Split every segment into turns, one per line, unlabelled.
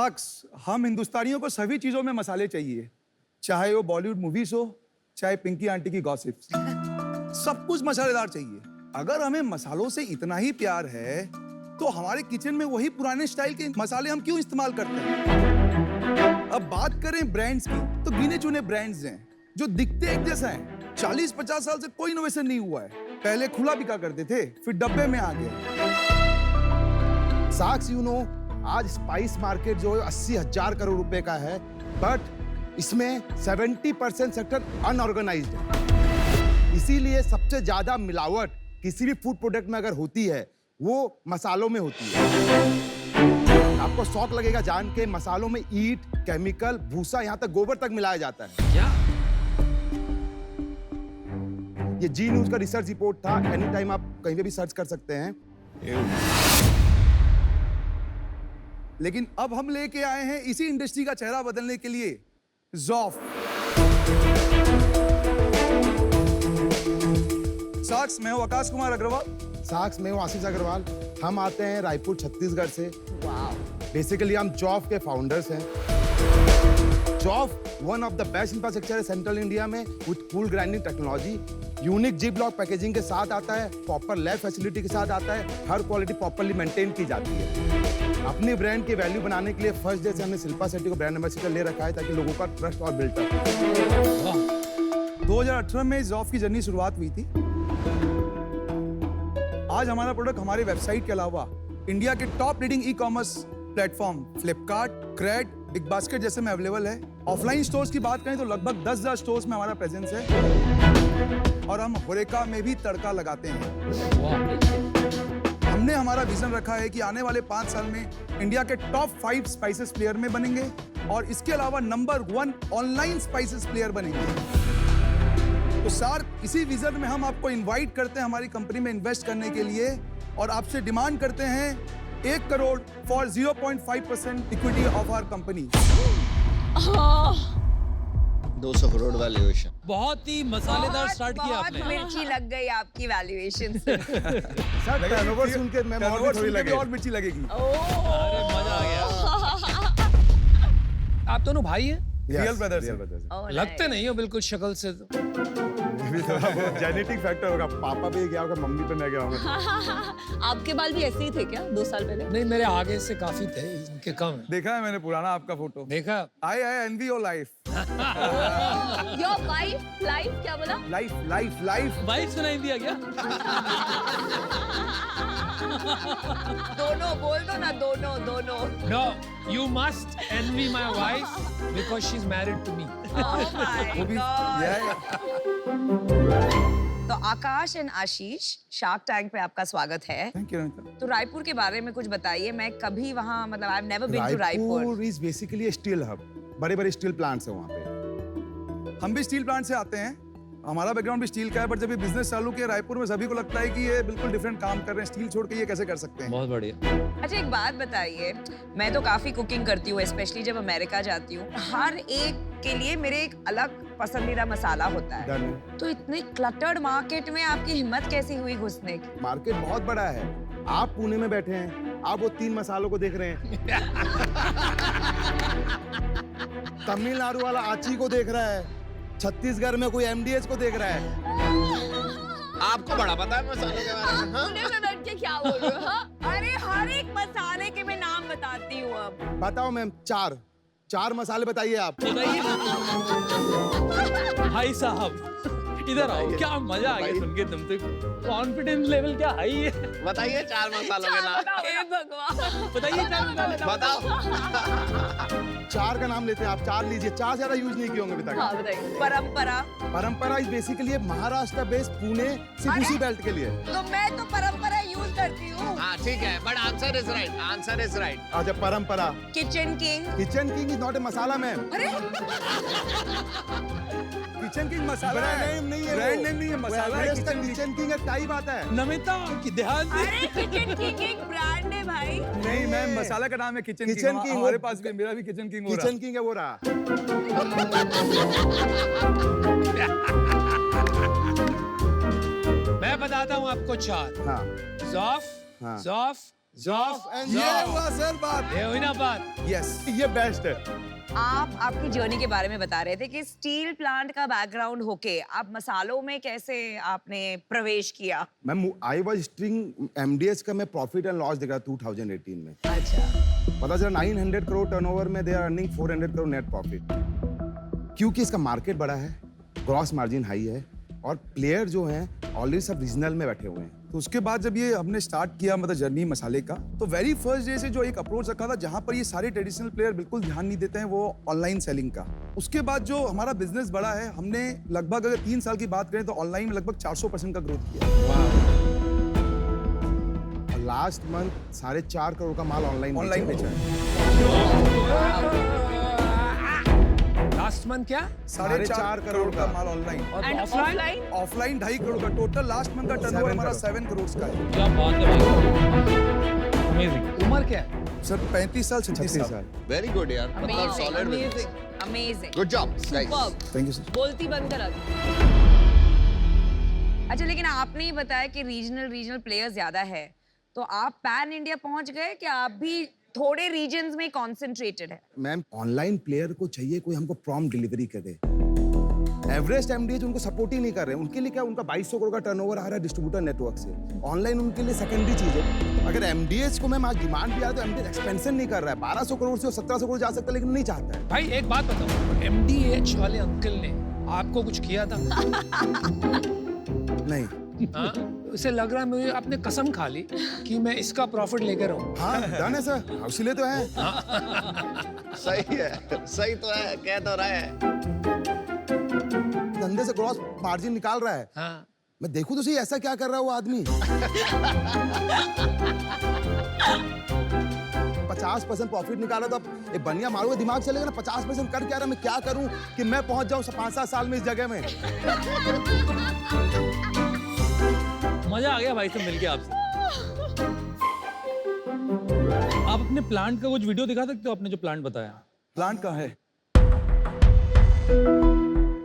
Socks, हम हिंदुस्तानियों को सभी चीजों में मसाले चाहिए, चाहे वो बॉलीवुड मूवीज हो, चाहे पिंकी आंटी की गॉसिप्स। सब कुछ मसालेदार चाहिए। अगर हमें मसालों से इतना ही प्यार है, तो हमारे किचन में वही पुराने स्टाइल के मसाले हम क्यों इस्तेमाल करते हैं? अब बात करें ब्रांड्स की, तो गिने चुने ब्रांड्स हैं जो दिखते एक जैसा है। 40-50 साल से कोई इनोवेशन नहीं हुआ है। पहले खुला बिका करते थे, फिर डब्बे में आ गए।
साक्स आज स्पाइस मार्केट जो है 80,000 करोड़ रुपए का है, बट इसमें 70% सेक्टर अनऑर्गेनाइज्ड है। इसीलिए सबसे ज्यादा मिलावट किसी भी फूड प्रोडक्ट में अगर होती है, वो मसालों में होती है। आपको शौक लगेगा जान के, मसालों में ईंट, केमिकल, भूसा, यहाँ तक गोबर तक मिलाया जाता है।
क्या?
ये जी न्यूज का रिसर्च रिपोर्ट था, एनी टाइम आप कहीं पे भी सर्च कर सकते हैं।
लेकिन अब हम लेके आए हैं इसी इंडस्ट्री का चेहरा बदलने के लिए ज़ॉफ। साक्स, मैं हूं आकाश कुमार अग्रवाल।
साक्स में हूँ आशीष अग्रवाल। हम आते हैं रायपुर छत्तीसगढ़ से। बेसिकली हम जॉफ के फाउंडर्स हैं। Zoff one of the best infrastructure है सेंट्रल इंडिया में, with cool grinding technology. Unique G block packaging के साथ आता है, प्रॉपर लैब फैसिलिटी के साथ आता है, हर क्वालिटी प्रॉपर्ली मेंटेन की जाती है। अपने ब्रांड की वैल्यू बनाने के लिए फर्स्ट डे से हमने शिल्पा शेट्टी को ब्रांड एम्बेसडर ले रखा है, ताकि लोगों का ट्रस्ट और बिल्डअप हो।
2018 में ज़ॉफ की जर्नी शुरुआत हुई थी। आज हमारा प्रोडक्ट हमारे वेबसाइट के अलावा इंडिया के top leading e commerce platform Flipkart, Cred, BigBasket जैसे में अवेलेबल है। ऑफलाइन स्टोर्स की बात करें तो लगभग 10,000 स्टोर्स में हमारा प्रेजेंस है, और हम होरेका में भी तड़का लगाते हैं। हमने हमारा विजन रखा है कि आने वाले 5 साल में इंडिया के टॉप 5 स्पाइसेस प्लेयर में बनेंगे, और इसके अलावा नंबर 1 ऑनलाइन स्पाइसेस प्लेयर बनेंगे। तो सर, इसी विजन में हम आपको इनवाइट करते हैं हमारी कंपनी में इन्वेस्ट करने के लिए, और आपसे डिमांड करते हैं 1 crore for 0.5% equity of our company.
200 crore valuation.
बहुत ही मसालेदार स्टार्ट किया आपने।
बहुत मिर्ची लग गई आपकी वैल्यूएशन से।
सर टर्नओवर सुन के मैं और थोड़ी लगे
और मिर्ची लगेगी।
अरे मजा आ गया। आप दोनों भाई हैं?
Real brothers.
लगते नहीं हो बिल्कुल शक्ल से तो।
जेनेटिक फैक्टर होगा, पापा भी गया होगा, मम्मी पे मैं गया होगा।
आपके बाल भी ऐसे ही थे क्या 2 साल पहले?
नहीं, मेरे आगे से काफी थे, इनके कम है।
देखा है मैंने पुराना आपका फोटो।
देखा?
I envy your life.
Your life क्या बोला?
लाइफ
वाइफ सुनाई दिया क्या?
दोनों बोल दो ना, दोनों।
No, you must envy my wife because she's married to me.
Oh my God. तो आकाश एंड आशीष, शार्क टैंक पे आपका स्वागत है।
Thank you.
तो रायपुर के बारे में कुछ बताइए। मैं कभी वहाँ, मतलब I have never been to Raipur.
Raipur is basically steel hub. बड़े-बड़े स्टील प्लांट्स हैं वहाँ पे।
हम भी स्टील प्लांट से आते हैं, हमारा बैकग्राउंड भी स्टील का है, बट जब ये बिजनेस चालू किया रायपुर में, सभी को लगता है कि ये बिल्कुल डिफरेंट काम कर रहे हैं, स्टील छोड़ के ये कैसे कर सकते हैं।
बहुत बढ़िया।
अच्छा, एक बात बताइए, मैं तो काफी कुकिंग करती हूँ, स्पेशली जब अमेरिका जाती हूँ। हर एक के लिए मेरे एक अलग पसंदीदा मसाला होता है। तो इतने क्लटर्ड मार्केट में आपकी हिम्मत कैसी हुई घुसने की?
मार्केट बहुत बड़ा है। आप पुणे में बैठे हैं, आप वो 3 मसालों को देख रहे हैं। तमिलनाडु वाला आची को देख रहा है, छत्तीसगढ़ में कोई एमडीएच को देख रहा है।
आपको बड़ा पता है मसालों के बारे में? हाँ?
पुणे में बैठ के क्या बोल रहे हो? हाँ? अरे हर एक मसाले के मैं नाम बताती हूँ अब।
बताओ मैम, 4 मसाले बताइए आप।
भाई साहब इधर आओ, क्या मजा आ गया सुन के। तुम तो कॉन्फिडेंस लेवल क्या हाई है।
बताइए 4 मसालों के नाम।
हे भगवान,
बताइए 4 मसाले।
बताओ।
4 का नाम लेते हैं आप, 4 लीजिए। 4 ज्यादा यूज नहीं किए होंगे अभी तक।
हाँ बताइए। परंपरा
is basically Maharashtra based Pune से उसी बेल्ट के लिए।
तो मैं तो परंपरा यूज करती हूँ।
हाँ ठीक है, बट आंसर इज राइट।
अच्छा, परंपरा।
Kitchen king
is not a masala ma'am.
अरे
किचन किंग मसाला
ब्रांड
है,
नेम नहीं है,
ब्रांड नेम नहीं है, मसाला है।
किचन किंग एक टाइप आता है।
नमिता की ध्यान से।
अरे किचन किंग एक ब्रांड है भाई।
नहीं मैम, मसाला का नाम है किचन
किचन
किंग।
किंग
हमारे पास भी, मेरा भी किचन किंग हो रहा है।
किचन किंग है वो रहा।
मैं बताता हूँ आपको 4।
हाँ।
ज़ॉफ,
हाँ।
ज़ॉफ,
जॉफ एंड
ये हुआ सर बात।
ये हुई ना बात।
यस,
ये बेस्ट है।
आप आपकी जर्नी के बारे में बता रहे थे कि स्टील प्लांट का बैकग्राउंड होके आप मसालों में कैसे आपने प्रवेश किया।
मैम आई वाज हिस्ट्रिंग एमडीएच का मैं प्रॉफिट एंड लॉस देखा 2018 में।
अच्छा।
पता चला 900 करोड़ टर्नओवर में they are earning 400 crore net profit, क्योंकि इसका मार्केट बड़ा है, ग्रॉस मार्जिन हाई है और प्लेयर जो हैं ऑलरेडी सब रीजनल में बैठे हुए हैं।
तो उसके बाद जब ये हमने स्टार्ट किया मतलब जर्नी मसाले का, तो वेरी फर्स्ट डे से जो एक अप्रोच रखा था जहां पर ये सारे ट्रेडिशनल प्लेयर बिल्कुल ध्यान नहीं देते हैं, वो ऑनलाइन सेलिंग का। उसके बाद जो हमारा बिजनेस बढ़ा है, हमने लगभग अगर 3 साल की बात करें तो ऑनलाइन में लगभग 400% का ग्रोथ किया।
लास्ट मंथ 4.5 करोड़ का माल ऑनलाइन
बेचा है।
लास्ट मंथ क्या?
4.5 करोड़ का माल ऑनलाइन
और
and
offline?
Offline
offline 2.5 crore का। टोटल लास्ट मंथ का टर्नओवर हमारा 7 करोड़ का है।
क्या बात है भाई, अमेजिंग। उम्र क्या है?
सर 35 साल 36 साल।
साल।
वेरी गुड यार, मतलब solid.
Amazing amazing.
Good job guys.
Thank you sir.
बोलती बंद करा दी। अच्छा, लेकिन आपने ही बताया कि रीजनल प्लेयर ज्यादा है, तो आप पैन इंडिया पहुंच गए कि आप भी थोड़े रीजन्स में कॉन्सेंट्रेटेड है?
मैम ऑनलाइन प्लेयर को चाहिए कोई हमको प्रॉम्प्ट डिलीवरी करे। एवरेस्ट एमडीएच उनको सपोर्ट ही नहीं कर रहे हैं। उनके लिए क्या, उनका 2200 करोड़ का टर्नओवर आ रहा है डिस्ट्रीब्यूटर नेटवर्क से। ऑनलाइन उनके लिए सेकेंडरी चीज है। अगर एमडीएच को मैम आज डिमांड भी आया तो एमडीएच एक्सपेंशन नहीं कर रहा है। 1200 करोड़ से 1700 करोड़ जा सकता है, लेकिन नहीं चाहता है।
भाई एक बात बताओ, एमडीएच वाले अंकल ने आपको कुछ किया था?
नहीं।
हाँ? उसे लग रहा है मुझे आपने कसम खा ली कि मैं इसका प्रॉफिट लेकर आऊं।
हाँ डन है सर, इसीलिए तो है।
सही है, सही तो है, कह तो रहा है।
धंधे से ग्रॉस मार्जिन निकाल रहा है।
हाँ।
मैं देखूं तो सही ऐसा क्या कर रहा है वो आदमी। 50% प्रॉफिट निकाला तो अब एक बनिया मारूंगा, दिमाग चलेगा ना। 50% कर क्या रहा, मैं क्या करूं कि मैं पहुंच जाऊं 5-7 साल में इस जगह में।
मजा आ गया भाई से मिलके आपसे। आप अपने प्लांट का कुछ वीडियो दिखा सकते हो? आपने जो प्लांट बताया,
प्लांट कहाँ है?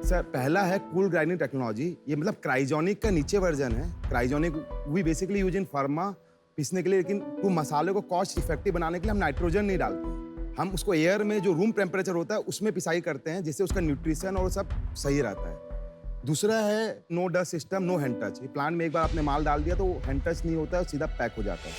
सर पहला है कूल ग्राइंडिंग टेक्नोलॉजी। ये मतलब क्राइजोनिक का नीचे वर्जन है। क्राइजोनिक we basically use in pharma पीसने के लिए, लेकिन वो मसाले को कॉस्ट इफेक्टिव बनाने के लिए हम नाइट्रोजन नहीं डालते। हम उसको एयर में जो रूम टेम्परेचर होता है उसमें पिसाई करते हैं, जिससे उसका न्यूट्रिशन और सब सही रहता है। दूसरा है no dust system, no hand touch. ये प्लांट में एक बार आपने माल डाल दिया तो हैंड टच नहीं होता है, सीधा पैक हो जाता है।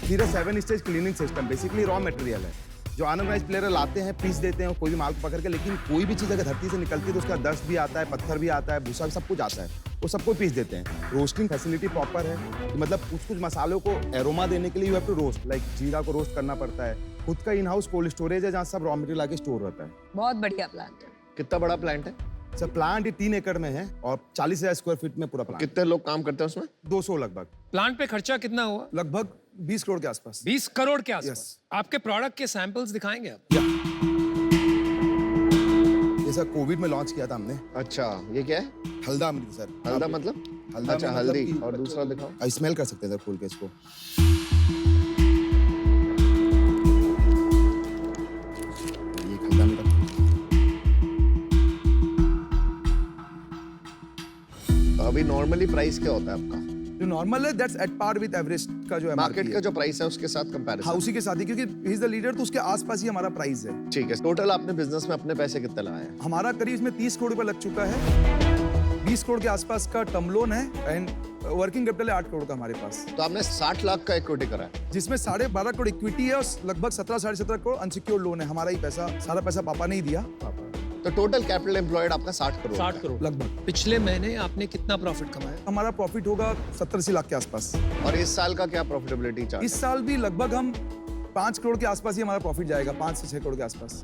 फिर 7 stage cleaning system, basically raw material है जो अनऑर्गेनाइज्ड प्लेयर लाते हैं, पीस देते हैं कोई भी माल को पकड़ के। लेकिन कोई भी चीज़ अगर धरती से निकलती है तो उसका डस्ट भी आता है, पत्थर भी आता है, भूसा भी, सब कुछ आता है। वो सबको पीस देते हैं। रोस्टिंग फैसिलिटी प्रॉपर है, कि मतलब कुछ मसालों को एरोमा देने के लिए you have to roast, like जीरा को रोस्ट करना पड़ता है। खुद का इन हाउस कोल्ड स्टोरेज है जहाँ सब रॉ मटेरियल आके स्टोर रहता है।
बहुत बढ़िया प्लांट है।
कितना बड़ा प्लांट है?
सर प्लांट 3 एकड़ में है और 40,000 स्क्वायर फीट में पूरा प्लांट।
कितने लोग काम करते हैं उसमें?
200 लगभग।
प्लांट पे खर्चा कितना हुआ?
लगभग 20 करोड़ के आसपास।
20 करोड़ के आसपास।
Yes.
आपके प्रोडक्ट के सैंपल्स दिखाएंगे आप?
ये सर कोविड में लॉन्च किया था हमने।
अच्छा, ये क्या है?
हल्दा अमृत सर।
हल्दा मतलब?
हल्दा
अच्छा,
में मतलब
हल्दी।
कि-
और दूसरा दिखाओ।
स्मेल कर सकते हैं सर खोल के इसको। ये हल्दा में
अभी नॉर्मली प्राइस क्या होता है आपका?
जो नॉर्मल है that's at par with Everest का जो
मार्केट
MRP
का
है।
जो प्राइस है उसके साथ कंपैरिजन।
हाउसी के साथ ही, क्योंकि ही इज द लीडर तो उसके आसपास ही हमारा प्राइस है।
ठीक है, टोटल आपने बिजनेस में अपने पैसे कितने लगाए हैं?
हमारा करीब इसमें 30 करोड़ रुपए लग चुका है। 20 करोड़ के आसपास का टर्म लोन है एंड वर्किंग कैपिटल है 8 करोड़ का हमारे पास,
तो आपने 60 लाख का इक्विटी करा है।
जिसमें 12.5 करोड़ इक्विटी है और लगभग 17-17.5 करोड़ अनसिक्योर्ड लोन है। हमारा ही पैसा, सारा पैसा पापा ने ही दिया।
तो टोटल कैपिटल एम्प्लॉयड आपका 60 करोड़
60
का है।
करोड़।
लगभग
पिछले महीने आपने कितना प्रॉफिट कमाया?
हमारा प्रॉफिट होगा 70-80 लाख के आसपास।
और इस साल का क्या प्रॉफिटेबिलिटी चार्ट?
इस साल भी लगभग हम 5 करोड़ के आसपास ही हमारा प्रॉफिट जाएगा, 5 से 6 करोड़ के आसपास।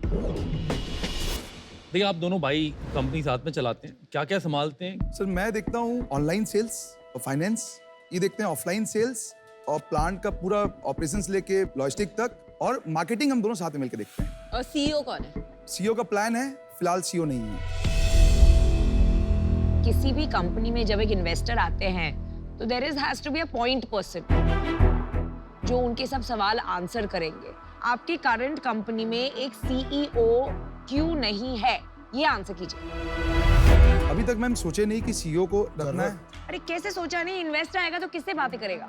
देखिए आप दोनों भाई कंपनी साथ में चलाते हैं, क्या क्या संभालते हैं?
सर मैं देखता हूँ ऑनलाइन सेल्स और फाइनेंस, ये देखते हैं ऑफलाइन सेल्स और प्लांट का पूरा ऑपरेशंस लेके लॉजिस्टिक तक, और मार्केटिंग हम दोनों साथ में मिलकर देखते हैं।
और सीईओ कौन है?
सीईओ का प्लान है, फिलहाल सीईओ नहीं है।
किसी भी कंपनी में जब एक इन्वेस्टर आते हैं तो there is has to be a point person जो उनके सब सवाल आंसर करेंगे। आपकी करंट कंपनी में एक सीईओ क्यों नहीं है, ये आंसर कीजिए।
अभी तक मैम सोचे नहीं कि सीईओ को रखना है।
अरे कैसे सोचा नहीं, इन्वेस्टर आएगा तो किससे बातें करेगा?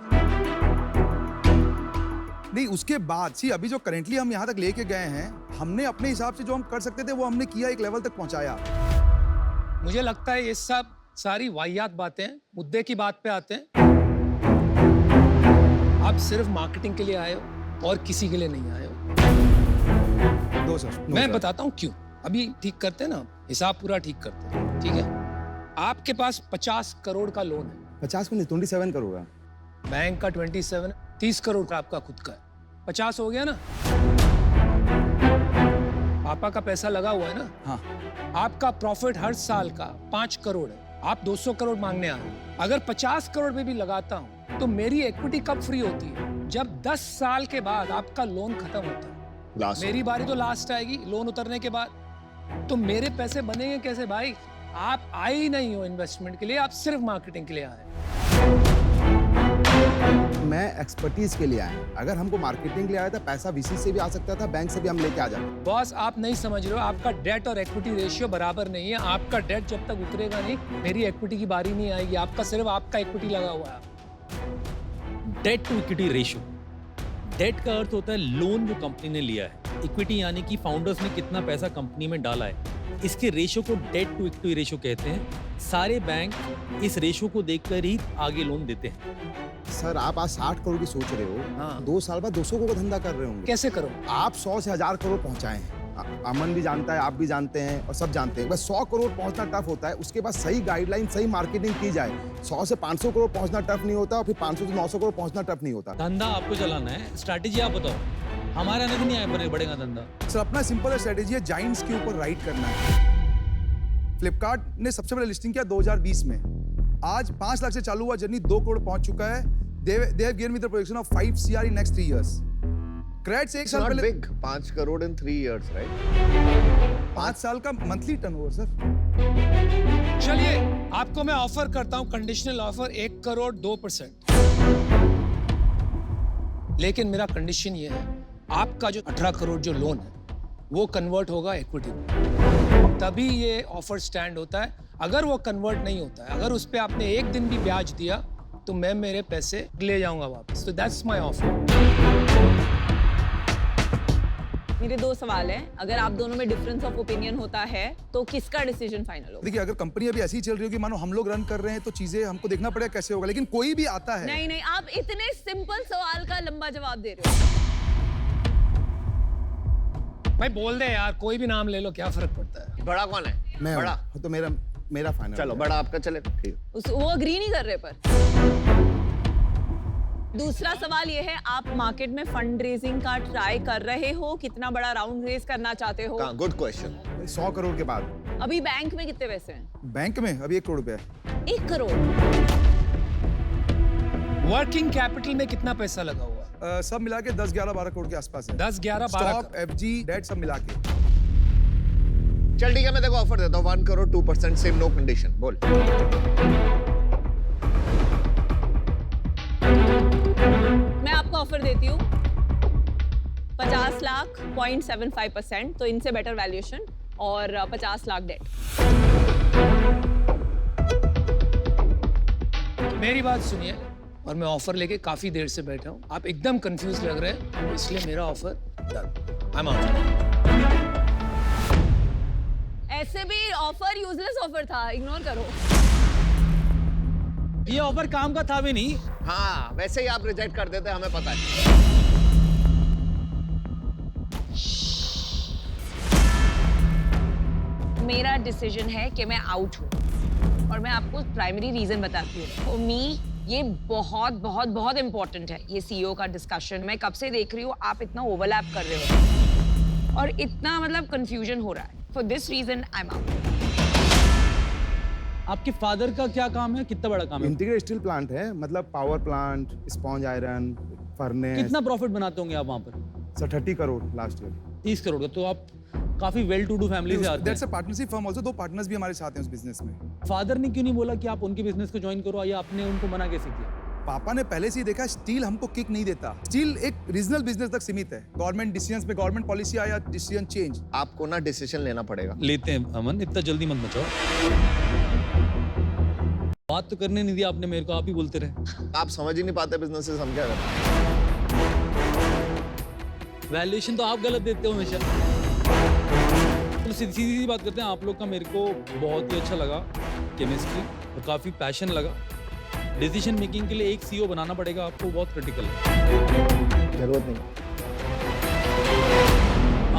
नहीं, उसके बाद सी अभी जो करेंटली हम यहाँ तक लेके गए हैं, हमने अपने हिसाब से जो हम कर सकते थे वो हमने किया, एक लेवल तक पहुंचाया।
मुझे लगता है ये सब सारी वाहियात बातें, मुद्दे की बात पे आते हैं। आप सिर्फ मार्केटिंग के लिए आए हो और किसी के लिए नहीं आए हो।
नो सर,
मैं बताता हूँ क्यों। अभी ठीक करते हैं ना, हिसाब पूरा ठीक करते हैं, ठीक है? आपके पास 50 करोड़ का लोन है।
50 को नहीं, 27 करोड़ है।
बैंक का 27, 30 करोड़ का आपका खुद का है, 50 हो गया ना? पापा का पैसा लगा हुआ है ना?
हाँ।
आपका प्रॉफिट हर साल का 5 करोड़ है, आप 200 करोड़ मांगने आ रहे हो। अगर 50 करोड़ में भी लगाता हूँ तो मेरी इक्विटी कब फ्री होती है? जब 10 साल के बाद आपका लोन खत्म होता है। मेरी बारी तो लास्ट आएगी लोन उतरने के बाद, तो मेरे पैसे बनेंगे कैसे भाई? आप आए ही नहीं हो इन्वेस्टमेंट के लिए, आप सिर्फ मार्केटिंग के लिए आए।
मैं एक्सपर्टीज के लिए आया हूं। अगर हमको मार्केटिंग के लिए आया था, पैसा वीसी से भी आ सकता था, बैंक से भी हम लेके आ जाते।
बॉस आप नहीं समझ रहे हो, आपका डेट और इक्विटी रेशियो बराबर नहीं है। आपका डेट जब तक उतरेगा नहीं, मेरी इक्विटी की बारी नहीं आएगी। आपका सिर्फ आपका इक्विटी लगा हुआ है।
Debt to equity ratio, debt का अर्थ होता है लोन जो कंपनी ने लिया है, इक्विटी यानी कि फाउंडर्स ने कितना पैसा कंपनी में डाला है। इसके रेशियो को डेट टू इक्विटी रेशियो कहते हैं। सारे बैंक इस रेशियो को देखकर ही आगे लोन देते हैं।
सर आप आज 60 करोड़ की सोच रहे हो,
हाँ।
2 साल बाद 200 करोड़ का धंधा कर रहे होंगे।
कैसे करो?
आप 100 से 1000 करोड़ पहुंचाए हैं। अमन भी जानता है, आप भी जानते हैं और सब जानते हैं। बस 100 करोड़ पहुंचना टफ होता है, उसके बाद सही गाइडलाइन, सही मार्केटिंग की जाए। 100 से 500 करोड़ पहुंचना टफ नहीं होता और फिर 500 से 900 करोड़ पहुंचना टफ नहीं होता।
धंधा आपको चलाना है, स्ट्रैटेजी आप बताओ। हमारा नहीं आया बढ़ेगा धंधा।
सर अपना सिंपल स्ट्रेटेजी है, जाइंट्स के ऊपर राइड करना है। फ्लिपकार्ट ने सबसे बड़ा लिस्टिंग किया 2020 में। आज 5 लाख से चालू हुआ जर्नी 2 करोड़ पहुंच चुका है। They have given me the projection of 5 CR in next 3 years. Crate से 1 साल पहले
big 5 crore in 3 years, right?
5 साल का मंथली टर्नओवर सर।
चलिए आपको मैं ऑफर करता हूं, कंडीशनल ऑफर 1 करोड़ 2%। लेकिन मेरा कंडीशन ये है, आपका जो 18 करोड़ जो लोन है वो कन्वर्ट होगा इक्विटी में, तभी ये ऑफर स्टैंड होता है। अगर वो कन्वर्ट नहीं होता है, अगर उस पे आपने 1 दिन भी ब्याज दिया तो मैं मेरे पैसे ले जाऊंगा वापस। तो दैट्स माय ऑफर।
मेरे 2 सवाल हैं। अगर आप दोनों में डिफरेंस ऑफ ओपिनियन होता है तो किसका डिसीजन फाइनल होगा?
देखिए अगर कंपनी अभी ऐसी ही चल रही होगी, मानो हम लोग रन कर रहे हैं, तो चीजें हमको देखना पड़ेगा कैसे होगा। लेकिन कोई भी आता है।
नहीं, आप इतने सिंपल सवाल का लंबा जवाब दे रहे हो।
भाई बोल दे यार, कोई भी नाम ले लो, क्या फर्क पड़ता है?
बड़ा कौन है?
मैं
बड़ा।
हूं, तो मेरा फाइनल।
चलो बड़ा आपका चले, ठीक।
वो अग्री नहीं कर रहे। पर दूसरा सवाल ये है, आप मार्केट में फंड रेजिंग का ट्राई कर रहे हो? कितना बड़ा राउंड रेज करना चाहते हो?
Good question.
100 करोड़ के बाद।
अभी बैंक में कितने पैसे हैं?
बैंक में अभी 1 करोड़ रुपया है।
1 करोड़।
वर्किंग कैपिटल में कितना पैसा लगा हुआ?
सब मिला के 10, 11, 12 करोड़ के आसपास है।
10, 11, 12
स्टॉक, एफजी, डेट सब मिला के।
चल ठीक है, मैं देखो ऑफर देता हूँ 1 करोड़ 2%, सेम नो कंडीशन। बोल।
मैं आपको ऑफर देती हूँ 50 लाख 0.75%, तो इनसे बेटर वैल्यूएशन, और 50 लाख डेट।
मेरी बात सुनिए, और मैं ऑफर लेके काफी देर से बैठा हूँ। आप एकदम कंफ्यूज लग रहे हैं, इसलिए मेरा offer done. I am out.
ऐसे भी ऑफर यूजलेस ऑफर था, इग्नोर करो।
ये ऑफर काम का था भी नहीं।
हाँ, वैसे ही आप रिजेक्ट कर देते, हमें पता है।
मेरा डिसीजन है कि मैं आउट हूँ, और मैं आपको प्राइमरी रीजन बताती हूँ। फॉर मी ये बहुत बहुत बहुत इंपॉर्टेंट है, ये सीईओ का डिस्कशन। मैं कब से देख रही हूँ आप इतना ओवरलैप कर रहे हो और इतना मतलब कंफ्यूजन हो रहा है। For this reason I am out.
आपके फादर का क्या काम है, कितना बड़ा काम है?
इंटीग्रेटेड स्टील प्लांट है, मतलब power plant, sponge iron, furnace.
कितना प्रॉफिट बनाते होंगे आप वहाँ पर?
Sir 30 crore last year.
30 crore का। तो आप काफी वेल टू डू फैमिली से आते हैं।
That's a partnership firm also. 2 partners भी हमारे साथ हैं उस बिजनेस में।
फादर ने क्यों नहीं बोला कि आप उनके बिजनेस को ज्वाइन करो, या आपने उनको मना कैसे किया?
पापा ने पहले से ही देखा स्टील हमको किक नहीं देता। स्टील एक रीजनल बिजनेस तक सीमित है। गवर्नमेंट डिसीजंस पे गवर्नमेंट पॉलिसी आया, डिसीजन चेंज।
आपको ना डिसीजन लेना पड़ेगा।
लेते हैं अमन, इतना जल्दी मत मचाओ। बात तो करने नहीं दिया आपने मेरे को, आप ही बोलते रहे।
आप समझ ही नहीं पाते बिजनेस से, हम क्या करें?
वैल्यूएशन तो आप गलत देते हो हमेशा। तो सीधी सीधी बात करते हैं, आप लोग का मेरे को बहुत ही अच्छा लगा केमिस्ट्री, और काफ़ी पैशन लगा। डिसीजन मेकिंग के लिए एक सीईओ बनाना पड़ेगा आपको, बहुत क्रिटिकल है।
जरूरत नहीं।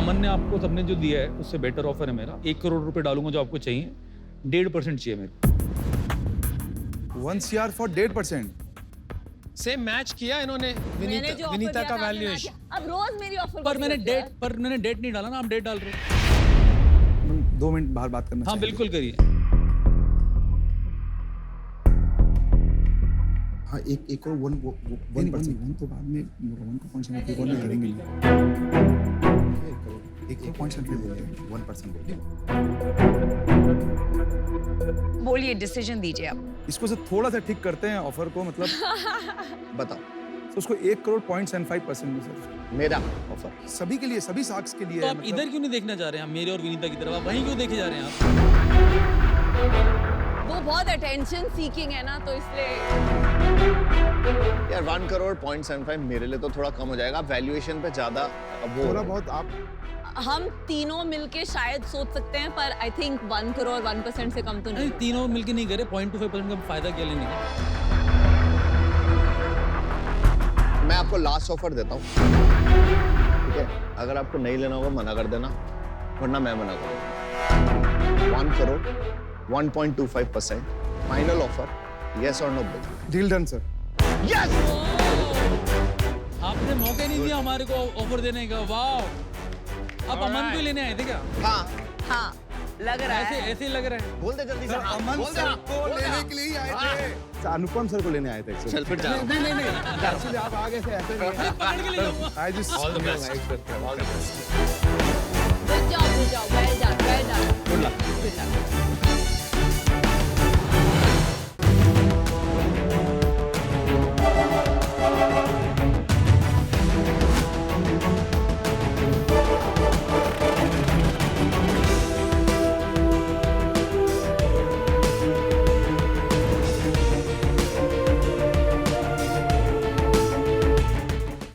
अमन ने आपको सबने जो दिया है उससे बेटर ऑफर है मेरा। 1 करोड़ रुपए डालूंगा जो आपको चाहिए, 1.5% चाहिए मेरे को।
1 CR for 1.5%.
सेम मैच किया इन्होंने विनीता का वैल्यूएशन।
अब रोज मेरी ऑफर
पर मैंने डेट नहीं डाला ना, आप डेट डाल रहे हो।
हम 2 मिनट बाहर बात करना
हाँ
चाहिए।
बिल्कुल करिए।
हाँ, एक और 1%।
वन तो बाद में रोहन को पॉइंट सेंट्री को करेंगे नहीं। एक पॉइंट सेंट्री बोलते हैं।
1% बोलिए।
बोलिए, डिसीजन दीजिए आप।
इसको से थोड़ा सा ठीक करते हैं ऑफर को, मतलब
बताओ।
तो उसको 1 करोड़ 0.75% में सर,
मेरा ऑफर
सभी के लिए, सभी साक्स के लिए
तो
है,
आप
मतलब-
इधर क्यों नहीं देखना चाह रहे हैं, मेरे और विनीता की तरफ? आप वहीं क्यों देखे जा रहे हैं आप?
वो बहुत अटेंशन सीकिंग है ना, तो इसलिए
यार 1 करोड़ 0.75 मेरे लिए तो थोड़ा कम हो जाएगा। वैल्यूएशन पे ज्यादा अब वो
थोड़ा बहुत आप
हम तीनों मिलके शायद सोच सकते हैं, पर आई थिंक 1 करोड़ 1% से कम तो
नहीं,
नहीं।
तीनों मिलके नहीं करे, 0.25% का फायदा क्या लेने का?
मैं आपको लास्ट ऑफर देता हूँ, ठीक है? अगर आपको नहीं लेना होगा मना कर देना, वरना मैं मना करूँगा। 1 करोड़ 1.25% फाइनल ऑफर, यस और no?
Deal done sir.
Yes.
आपने मौका नहीं दिया हमारे को ऑफर देने का। वाह, आप अमन को ही लेने आए थे क्या?
हाँ,
हाँ, लग रहा
ऐसे
है।
ऐसे ही लग रहा है।
बोल दे जल्दी से। हाँ,
अमन
बोल
सर
देना,
को
बोल देना।
लेने के लिए ही आए थे।
अनुपम सर को लेने आए थे actually।
चल फिर जा।
नहीं एक्चुअली आप आगे से ऐसे नहीं है।
पकड़ के ले जाऊंगा।
I just
All the best. All the best.
Good job, well done.
Good luck.
Good luck.